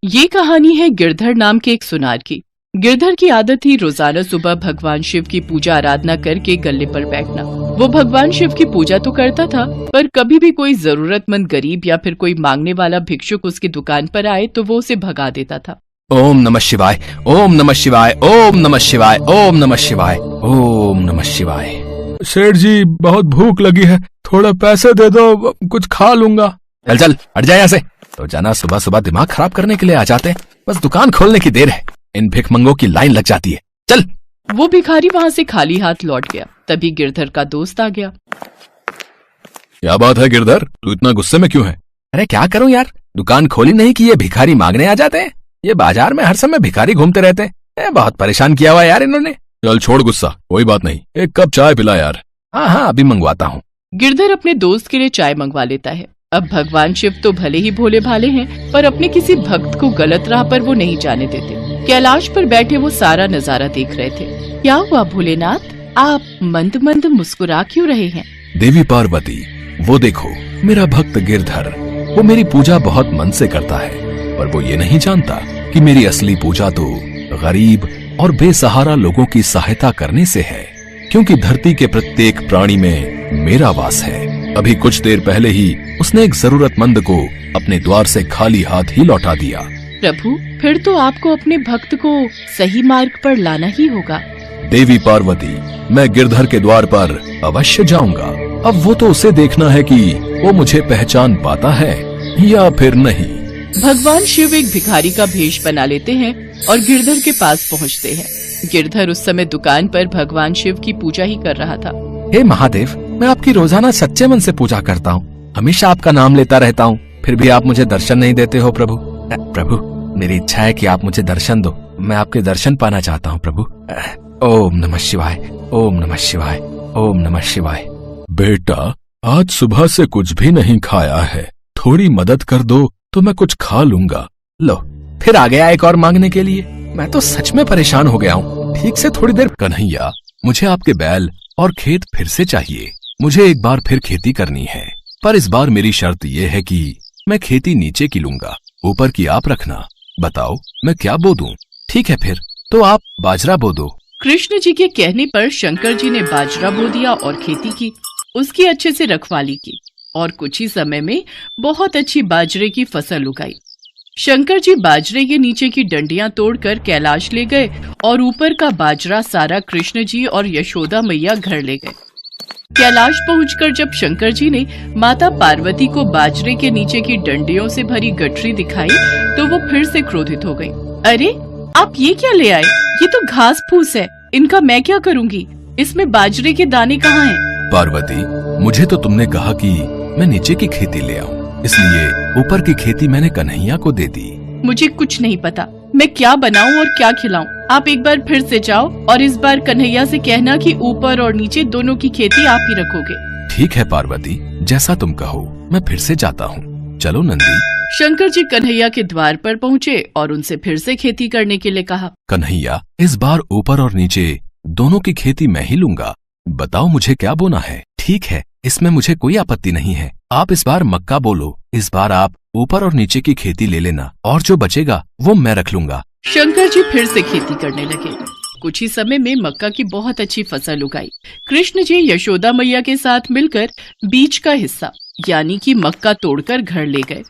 ये कहानी है गिरधर नाम के एक सुनार की। गिरधर की आदत थी रोजाना सुबह भगवान शिव की पूजा आराधना करके गल्ले पर बैठना। वो भगवान शिव की पूजा तो करता था, पर कभी भी कोई जरूरतमंद गरीब या फिर कोई मांगने वाला भिक्षुक उसकी दुकान पर आए तो वो उसे भगा देता था। ओम नमः शिवाय, ओम नमः शिवाय, ओम नमः शिवाय, ओम नमः शिवाय, ओम नमः शिवाय। सेठ जी, बहुत भूख लगी है, थोड़ा पैसे दे दो, कुछ खा लूंगा। चल चल हट जाए यहाँ से। तो जाना सुबह सुबह दिमाग खराब करने के लिए आ जाते हैं। बस दुकान खोलने की देर है, इन भिखमंगों की लाइन लग जाती है। चल। वो भिखारी वहाँ से खाली हाथ लौट गया। तभी गिरधर का दोस्त आ गया। क्या बात है गिरधर, तू इतना गुस्से में क्यों है? अरे क्या करूं यार, दुकान खोली नहीं कि ये भिखारी मांगने आ जाते हैं। ये बाजार में हर समय भिखारी घूमते रहते हैं। बहुत परेशान किया हुआ यार इन्होंने। चल छोड़ गुस्सा, कोई बात नहीं, एक कप चाय पिला यार। हाँ अभी मंगवाता हूँ। गिरधर अपने दोस्त के लिए चाय मंगवा लेता है। अब भगवान शिव तो भले ही भोले भाले हैं, पर अपने किसी भक्त को गलत राह पर वो नहीं जाने देते। कैलाश पर बैठे वो सारा नजारा देख रहे थे। क्या हुआ भोलेनाथ, आप मंद मंद मुस्कुरा क्यों रहे हैं? देवी पार्वती, वो देखो मेरा भक्त गिरधर, वो मेरी पूजा बहुत मन से करता है, पर वो ये नहीं जानता कि मेरी असली पूजा तो गरीब और बेसहारा लोगों की सहायता करने से है, क्योंकि धरती के प्रत्येक प्राणी में मेरा वास है। अभी कुछ देर पहले ही उसने एक जरूरतमंद को अपने द्वार से खाली हाथ ही लौटा दिया। प्रभु, फिर तो आपको अपने भक्त को सही मार्ग पर लाना ही होगा। देवी पार्वती, मैं गिरधर के द्वार पर अवश्य जाऊंगा। अब वो तो उसे देखना है कि वो मुझे पहचान पाता है या फिर नहीं। भगवान शिव एक भिखारी का भेष बना लेते हैं और गिरधर के पास पहुंचते हैं। गिरधर उस समय दुकान पर भगवान शिव की पूजा ही कर रहा था। हे महादेव, मैं आपकी रोजाना सच्चे मन से पूजा करता हूँ, हमेशा आपका नाम लेता रहता हूँ, फिर भी आप मुझे दर्शन नहीं देते हो प्रभु। प्रभु, मेरी इच्छा है कि आप मुझे दर्शन दो, मैं आपके दर्शन पाना चाहता हूँ प्रभु। ओम नमः शिवाय, ओम नमः शिवाय, ओम नमः शिवाय। बेटा, आज सुबह से कुछ भी नहीं खाया है, थोड़ी मदद कर दो तो मैं कुछ खा लूंगा। लो, फिर आ गया एक और मांगने के लिए। मैं तो सच में परेशान हो गया हूँ। ठीक से थोड़ी देर। कन्हैया, मुझे आपके बैल और खेत फिर से चाहिए। मुझे एक बार फिर खेती करनी है, पर इस बार मेरी शर्त ये है कि मैं खेती नीचे की लूंगा, ऊपर की आप रखना। बताओ मैं क्या बो दूं? ठीक है फिर तो आप बाजरा बो दो। कृष्ण जी के कहने पर शंकर जी ने बाजरा बो दिया और खेती की, उसकी अच्छे से रखवाली की और कुछ ही समय में बहुत अच्छी बाजरे की फसल उगाई। शंकर जी बाजरे के नीचे की डंडियां तोड़कर कैलाश ले गए और ऊपर का बाजरा सारा कृष्ण जी और यशोदा मैया घर ले गए। कैलाश पहुंचकर जब शंकर जी ने माता पार्वती को बाजरे के नीचे की डंडियों से भरी गठरी दिखाई तो वो फिर से क्रोधित हो गई। अरे, आप ये क्या ले आए? ये तो घास फूस है, इनका मैं क्या करूंगी? इसमें बाजरे के दाने कहाँ हैं? पार्वती, मुझे तो तुमने कहा कि मैं नीचे की खेती ले आऊं, इसलिए ऊपर की खेती मैंने कन्हैया को दे दी। मुझे कुछ नहीं पता, मैं क्या बनाऊं और क्या खिलाऊं। आप एक बार फिर से जाओ और इस बार कन्हैया से कहना कि ऊपर और नीचे दोनों की खेती आप ही रखोगे। ठीक है पार्वती, जैसा तुम कहो, मैं फिर से जाता हूँ। चलो नंदी। शंकर जी कन्हैया के द्वार पर पहुँचे और उनसे फिर से खेती करने के लिए कहा। कन्हैया, इस बार ऊपर और नीचे दोनों की खेती मैं ही लूंगा। बताओ मुझे क्या बोना है? ठीक है, इसमें मुझे कोई आपत्ति नहीं है। आप इस बार मक्का बोलो। इस बार आप ऊपर और नीचे की खेती ले लेना और जो बचेगा वो मैं रख लूंगा। शंकर जी फिर से खेती करने लगे। कुछ ही समय में मक्का की बहुत अच्छी फसल उगाई। कृष्ण जी यशोदा मैया के साथ मिलकर बीज का हिस्सा यानी कि मक्का तोड़कर घर ले गए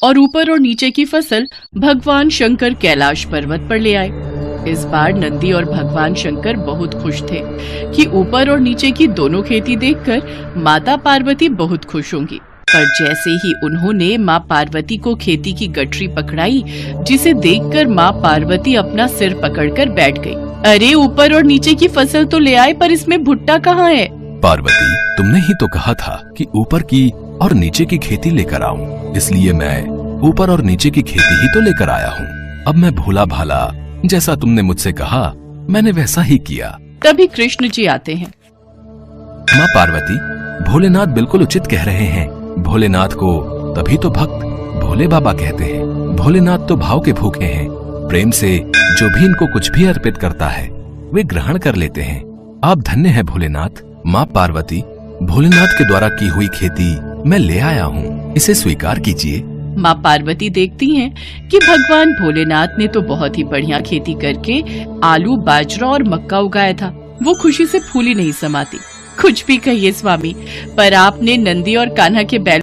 और ऊपर और नीचे की फसल भगवान शंकर कैलाश पर्वत पर ले आए। इस बार नंदी और भगवान शंकर बहुत खुश थे कि ऊपर और नीचे की दोनों खेती देखकर माता पार्वती बहुत खुश होंगी। पर जैसे ही उन्होंने माँ पार्वती को खेती की गठरी पकड़ाई, जिसे देखकर माँ पार्वती अपना सिर पकड़कर बैठ गई। अरे, ऊपर और नीचे की फसल तो ले आए, पर इसमें भुट्टा कहाँ है? पार्वती, तुमने ही तो कहा था कि ऊपर की और नीचे की खेती लेकर आऊं, इसलिए मैं ऊपर और नीचे की खेती ही तो लेकर आया हूँ। अब मैं भोला भाला, जैसा तुमने मुझसे कहा मैंने वैसा ही किया। तभी कृष्ण जी आते हैं। माँ पार्वती, भोलेनाथ बिल्कुल उचित कह रहे हैं। भोलेनाथ को तभी तो भक्त भोले बाबा कहते हैं। भोलेनाथ तो भाव के भूखे हैं, प्रेम से जो भी इनको कुछ भी अर्पित करता है वे ग्रहण कर लेते हैं। आप धन्य हैं भोलेनाथ। माँ पार्वती, भोलेनाथ के द्वारा की हुई खेती मैं ले आया हूँ, इसे स्वीकार कीजिए। माँ पार्वती देखती हैं कि भगवान भोलेनाथ ने तो बहुत ही बढ़िया खेती करके आलू, बाजरा और मक्का उगाया था। वो खुशी से फूली नहीं समाती। कुछ भी कहिए स्वामी, पर आपने नंदी और कान्हा के बैल